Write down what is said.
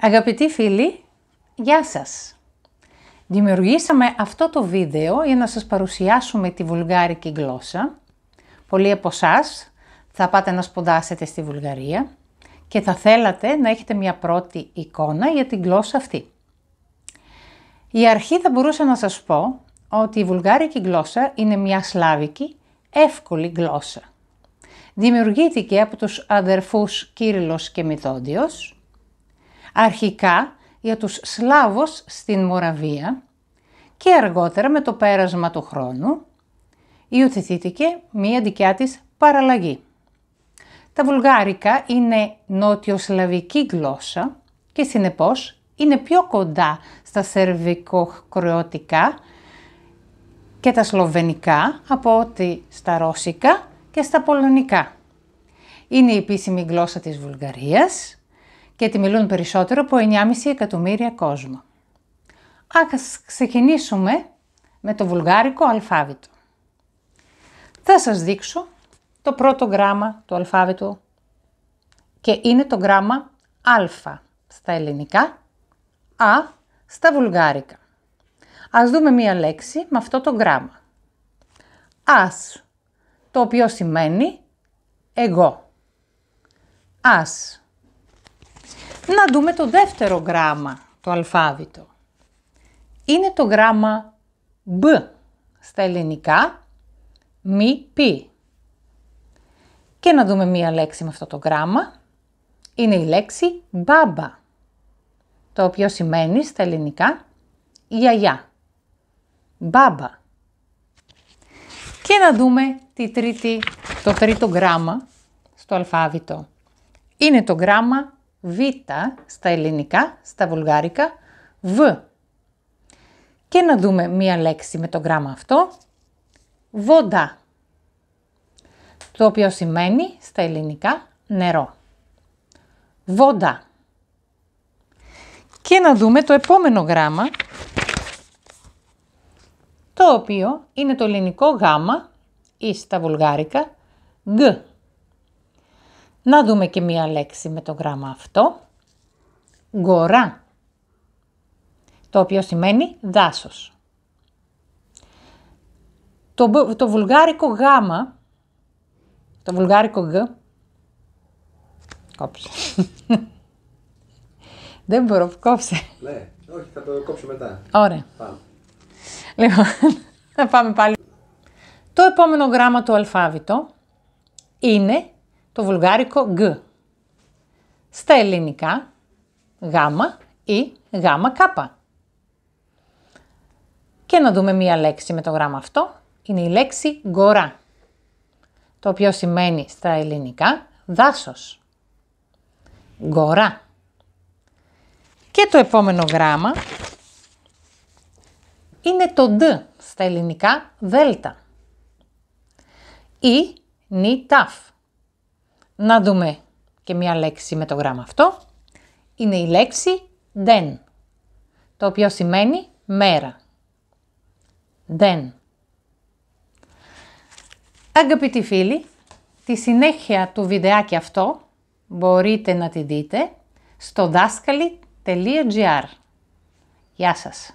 Αγαπητοί φίλοι, γεια σας! Δημιουργήσαμε αυτό το βίντεο για να σας παρουσιάσουμε τη βουλγάρικη γλώσσα. Πολλοί από εσάς θα πάτε να σπουδάσετε στη Βουλγαρία και θα θέλατε να έχετε μια πρώτη εικόνα για την γλώσσα αυτή. Η αρχή θα μπορούσα να σας πω ότι η βουλγάρικη γλώσσα είναι μια σλάβικη, εύκολη γλώσσα. Δημιουργήθηκε από τους αδερφούς Κύριλλος και Μηθόντιος, αρχικά για τους Σλάβους στην Μοραβία και αργότερα με το πέρασμα του χρόνου υιοθετήθηκε μία δικιά της παραλλαγή. Τα βουλγάρικα είναι νότιο-σλαβική γλώσσα και συνεπώς είναι πιο κοντά στα σερβικο-κροατικά και τα σλοβενικά από ότι στα ρώσικα και στα πολωνικά. Είναι η επίσημη γλώσσα της Βουλγαρίας και τη μιλούν περισσότερο από 9,5 εκατομμύρια κόσμο. Ας ξεκινήσουμε με το βουλγάρικο αλφάβητο. Θα σας δείξω το πρώτο γράμμα του αλφάβητου και είναι το γράμμα Α στα ελληνικά, Α στα βουλγάρικα. Ας δούμε μία λέξη με αυτό το γράμμα. Ας, το οποίο σημαίνει εγώ. Ας. Να δούμε το δεύτερο γράμμα του αλφάβητο. Είναι το γράμμα Μπ στα ελληνικά, μη πι. Και να δούμε μία λέξη με αυτό το γράμμα. Είναι η λέξη μπάμπα, το οποίο σημαίνει στα ελληνικά γιαγιά. Μπάμπα. Και να δούμε το τρίτο γράμμα στο αλφάβητο. Είναι το γράμμα Β στα ελληνικά, στα βουλγάρικα, Β. Και να δούμε μία λέξη με το γράμμα αυτό, βόντα, το οποίο σημαίνει στα ελληνικά νερό. Βόντα. Και να δούμε το επόμενο γράμμα, το οποίο είναι το ελληνικό γάμα ή στα βουλγάρικα, γ. Να δούμε και μία λέξη με το γράμμα αυτό, γκορά, το οποίο σημαίνει δάσος. Το βουλγάρικο γάμα, το βουλγάρικο γ, κόψε. Δεν μπορώ, κόψε. Ναι, όχι, θα το κόψω μετά. Ωραία. Πάμε. Λοιπόν, θα πάμε πάλι. Το επόμενο γράμμα του αλφάβητο είναι το βουλγάρικο γ. Στα ελληνικά, γάμα ή γάμα κάπα. Και να δούμε μία λέξη με το γράμμα αυτό. Είναι η λέξη γκορά, το οποίο σημαίνει στα ελληνικά δάσος. Γκορά. Και το επόμενο γράμμα είναι το ντ στα ελληνικά δέλτα ή νι ταφ. Να δούμε και μία λέξη με το γράμμα αυτό. Είναι η λέξη δεν, το οποίο σημαίνει μέρα. Δεν. Αγαπητοί φίλοι, τη συνέχεια του βιντεάκι αυτό μπορείτε να τη δείτε στο daskali.gr. Γεια σας!